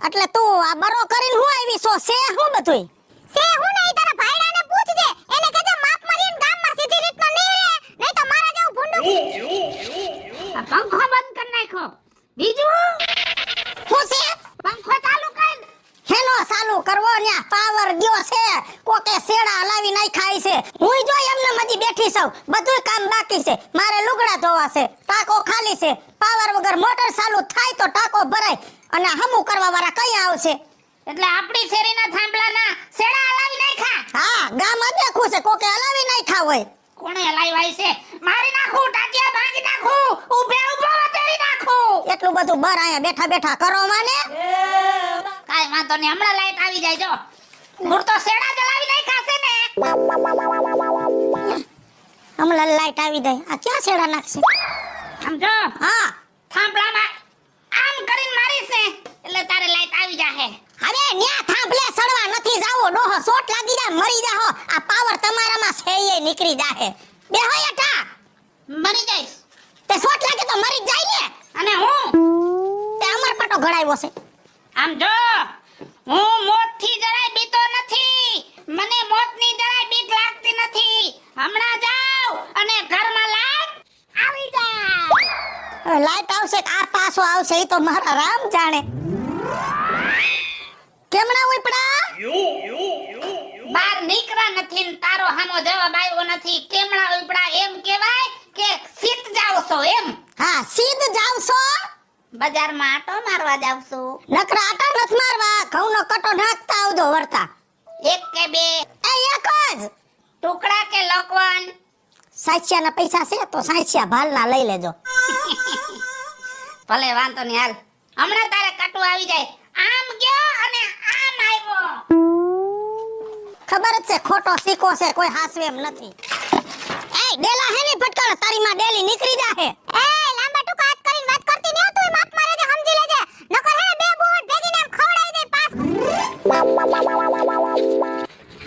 એટલે તું આ બરો કરીને હું આવી છો સે હું બધુંય સે હું નહીં તારા ભાઈડાને પૂછજે એને કહેજે માપ મારીને ગામમાં સીધી રીતનો નહીં રહે નહીં તો મારા જેવું ભૂંડું આ પંખો બંધ કરી નાખો બીજું હું છે પંખો ચાલુ કર હેનો ચાલુ કરવો ન્યા પાવર ગયો છે કોકે સેડા હલાવી નાખ્યા છે હું જો એમને મજી બેઠી છું બધુંય કામ બાકી છે મારે લુગડા ધોવા છે ટાંકો ખાલી છે પાવર વગર મોટર ચાલુ થાય તો ટાંકો ભરાય અને હમું કરવા વાળા કઈ આવશે એટલે આપણી શેરીના થાંભલાના સેડા હલાવી નાખ્યા હા ગામમાં દેખું છે કોકે હલાવી નાખ્યા હોય કોણે હલાવ્યા છે મારી નાખું ટાટિયા ભાંગી નાખું ઊભે ઊભો તેરી નાખું એટલું બધું બર અહીંયા બેઠા બેઠા કરો માને કાઈ વાંધો નહીં હમણાં લાઈટ આવી જાય જો મૂળ તો સેડા જલાવી નાખ્યા છે ને હમણાં લાઈટ આવી જાય આ ક્યાં સેડા નાખશે સમજો હા થાંભલામાં આમ કરીને મારી છે એટલે તારે લાઈટ આવી જાહે હવે ન્યા થાંભલે સડવા નથી જાવો ડોહો શોટ લાગી જાય મરી જાહો આ પાવર તમારામાં છે એ નીકળી જાહે બેહો એઠા મરી જઈશ તે શોટ લાગે તો મરી જ જાય ને અને હું તે અમર પટો ઘડાવ્યો છે આમ જો હું મોતથી જરાય બીતો નથી મને મોતની જરાય બીક લાગતી નથી હમણાં જાવ અને ઘરમાં લાઈટ આવી જાય લાઈટ આવશે કે આ પાછો આવશે એ તો મારા રામ જાણે કેમણા ઉપડા બાર નીકળા નથી ને તારો હામો જવાબ આવ્યો નથી કેમણા ઉપડા એમ કહેવાય કે સીત જાવ છો એમ હા સીધ જાવશો બજારમાં આટો મારવા જાવ છો નકરા આટા નથ મારવા ઘઉંનો કટો નાખતા આવજો વરતા એક કે બે એ એક જ ટુકડા કે લોકવન સાચિયાના પૈસા છે તો સાચિયા ભાલના લઈ લેજો ભલે વાંધો નહીં હાલ હમણાં તારે કટુ આવી જાય આમ ગયો અને આમ આવ્યો ખબર જ છે ખોટો સિક્કો છે કોઈ હાસવે એમ નથી એ ડેલા હે ની ફટકાર તારી માં ડેલી નીકળી જાહે એ લાંબા ટૂંકા હાથ કરીને વાત કરતી નહી તું માપ મારે છે સમજી લેજે નકર હે બે બોટ ભેગીને એમ ખવડાવી દે પાસ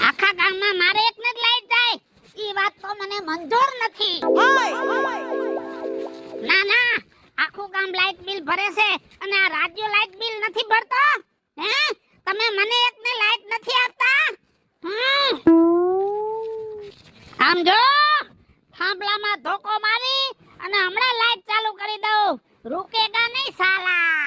આખા ગામમાં મારે એકને જ લાઈટ જાય ઈ વાત તો મને મંજૂર નથી ના ના આખું ગામ લાઈટ બિલ ભરે છે અને આ રાજ્ય લાઈટ બિલ નથી ભરતો હે તમે મને એકને લાઈટ નથી આપતા આમ જો થાંભલામાં ધોકો મારી અને હમણાં લાઈટ ચાલુ કરી દઉં રૂકેગા નહીં સાલા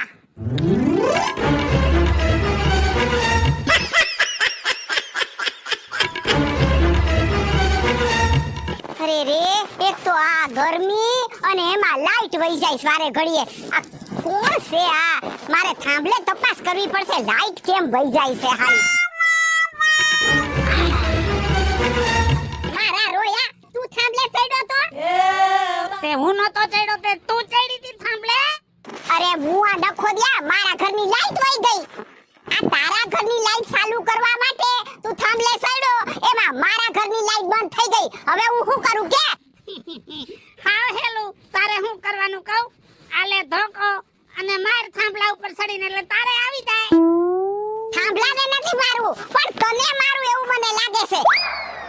અરે રે એક તો આ ગરમી અને એમાં લાઈટ વહી જાય સવારે ઘડીએ આ કોણ છે આ મારે થાંભલે તપાસ કરવી પડશે લાઈટ કેમ વહી જાય છે હાલ મારા રોયા તું થાંભલે ચડ્યો તો તે હું નતો ચડ્યો તે તું ચડી હતી થાંભલે અરે હું આ ડખો દ્યા મારા ઘરની લાઈટ વહી ગઈ આ તારા ઘરની લાઈટ ચાલુ કરવા માટે તું થાંભલે ચડ્યો એમાં મારા ઘરની લાઈટ બંધ થઈ ગઈ હવે હું શું કરું કે હા હેલું તારે શું કરવાનું કહું આલે ધોકો અને માર થાંભલા ઉપર ચડીને એટલે તારે આવી જાય થાંભલાને નથી મારવું પણ તને મારું એવું મને લાગે છે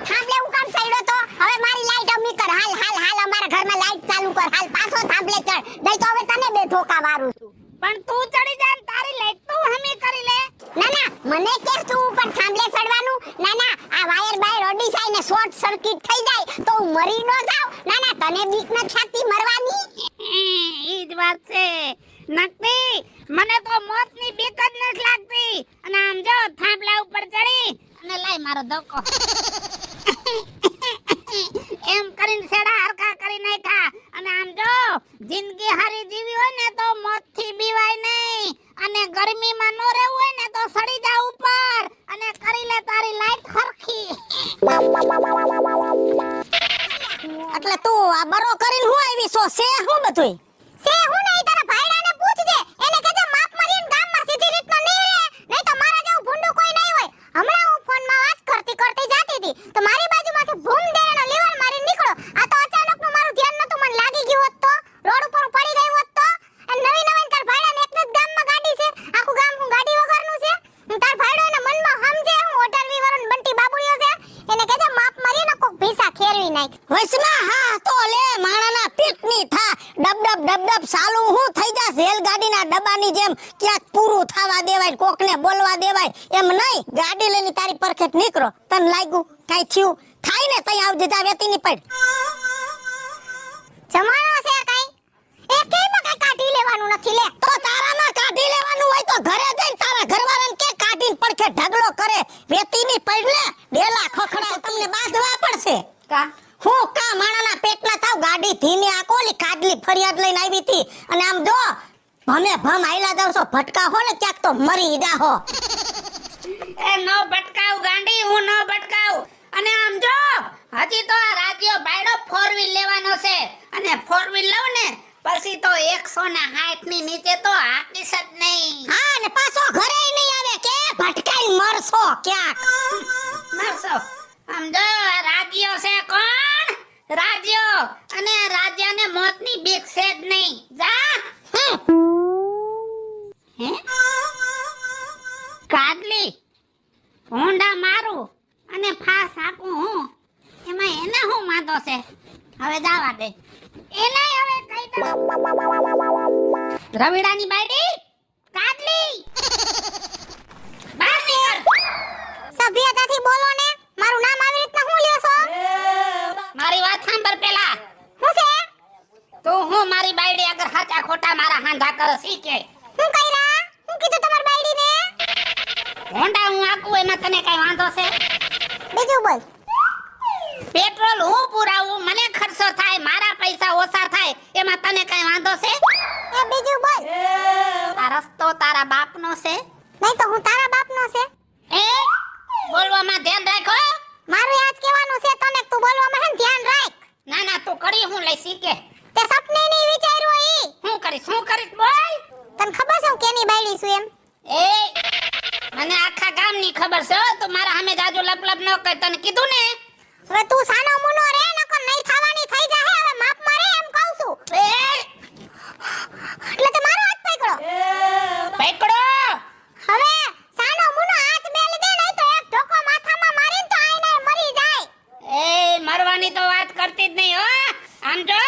થાંભલે હું કામ ચડ્યો તો હવે મારી લાઈટ અમી કર હાલ હાલ હાલ અમારા ઘરમાં લાઈટ ચાલુ કર હાલ પાછો થાંભલે ચડ નહીં તો હવે તને બે ધોકા મારું છું પણ તું ચડી જા ને તારી લાઈટ તું હમી કરી લે ના ના મને કે તું ઉપર થાંભલે ચડવાનું ના ના આ વાયર બાયર ઓડી જાય ને શોર્ટ સર્કિટ થઈ જાય તો હું મરી ન જાઉં ના ના તને બીક ન છાતી મરવાની ઈ જ વાત છે નકતી મને તો મોતની બીક જ નથી લાગતી અને આમ જો થાંભલા ઉપર ચડી અને લાઈ મારો ધોકો એમ કરીને સેડા હરખા કરી નાખ્યા અને આમ જો જિંદગી હારી જીવી હોય ને તો મોતથી બીવાય નહીં અને ગરમીમાં નો રહેવું હોય ને તો સડી જા ઉપર અને કરી લે તારી લાઈટ હરખી એટલે તું આ બરો કરીને હું આવી છો સે હું બધુંય સે હું નહીં તારા ભાઈડાને પૂછજે એને કહેજે માપ મારીને ગામમાં સીધી રીતનો નહીં રહે નહીં તો મારા જેવું ભૂંડું કોઈ નહીં હોય હમણાં હું ફોનમાં વાત કરતી જાતી હતી તો મારી બાજુમાંથી ભૂમ દેવાનો લેવલ મારી નીકળો આ તો અચાનકનું મારું ધ્યાન નતું મને લાગી ગયું હોત તો રોડ ઉપર પડી ગઈ હોત તો અને નવી તાર ભાઈડાને એક જ ગામમાં ગાડી છે આખું ગામ હું ગાડી વગરનું છે તાર ભાઈડો એના મનમાં સમજે હું 18 વર્ષ બંટી બાબુડિયો છે એને કહેજે માપ મારીને કોક ભીસા ખેરવી નાખ વસમાં હા તો લે માણાના પીઠની થા ડબ ડબ ચાલુ હું થઈ પૂરું થવા દેવાય કોકને બોલવા દેવાય એમ નહીં ગાડી લઈને તારી પરખેટ નીકળો તને લાગ્યું કાઈ થયું થાય ને તઈ આવજે જા વેતીની પડ જમાનો છે કાઈ એ કેમાં કાઈ કાઢી લેવાનું નથી લે તો તારામાં કાઢી લેવાનું હોય તો ઘરે જઈને તારા ઘરવાળાને કે કાઢીને પડખે ઢગલો કરે વેતીની પડ ને ડેલા ખખડા તમને બાંધવા પડશે કા હું કા માણાના પેટના થાવ ગાડી ધીમે આ કોલી કાડલી ફરિયાદ લઈને આવી હતી અને આમ જો ભમે ભમ આયલા દવસો ભટકા હો ને ક્યાંક તો મરી જાહો એ નો ભટકાવ ગાંડી હું નો ભટકાવ અને આમ જો હજી તો આ રાજ્યો બાયડો 4 વ્હીલ લેવાનો છે અને 4 વ્હીલ લઉં ને પછી તો 160 ની નીચે તો હાકીશ જ નહીં હા ને પાછો ઘરે નહીં આવે કે ભટકાઈ મરશો ક્યાંક મરશો આમ જો આ રાજ્યો છે કોણ રાજ્યો અને રાજ્યને મોતની બીક છે જ નહીં જા હે કાદલી ભોંડા મારું અને ફાસ હાકું હું એમાં એને હું વાંધો છે હવે જાવા દે એને હવે કઈ દો રવિડાની બાયડી કાદલી બહાર નીકળ સભ્યતાથી બોલો ને મારું નામ આવી રીતના હું લ્યો છો મારી વાત સાંભળ પેલા હું છે તું હું મારી બાયડી આગળ સાચા ખોટા મારા હાંધા કર શીખે હું કઈરા હું કીધું તમાર બાયડીને ભોંડા હું આકું એમાં તને કઈ વાંધો છે બીજું બોલ પેટ્રોલ હું પુરાવું મને ખર્ચો થાય મારા પૈસા ઓછા થાય એમાં તને કઈ વાંધો છે એ બીજું બોલ આ રસ્તો તારા બાપનો છે નહીં તો હું તારા બાપનો છે એ બોલવામાં ધ્યાન રાખો મારું આજ કહેવાનું છે તને તું બોલવામાં હે ને ધ્યાન રાખ ના ના તું કરી હું લઈ શીખે તે સપને ની વિચાર્યું ઈ હું કરીશ બોલ તને ખબર છે હું કેની બાયડી છું એમ એ મને આખા ગામની ખબર છે હો, તું મારા સામે જાજુ લપલપ ન કર તને કીધું ને હવે તું સાનો મુનો રે નકર નહીં થવાની થઈ જાહે હવે માપ મારે એમ કહું છું એ એટલે તે મારો હાથ પકડો પકડો હવે સાનો મુનો હાથ મેલી દે નહીં તો એક ધોકો માથામાં મારીને તો આઈને મરી જાય એ મરવાની તો વાત કરતી જ નહીં હો આમ જો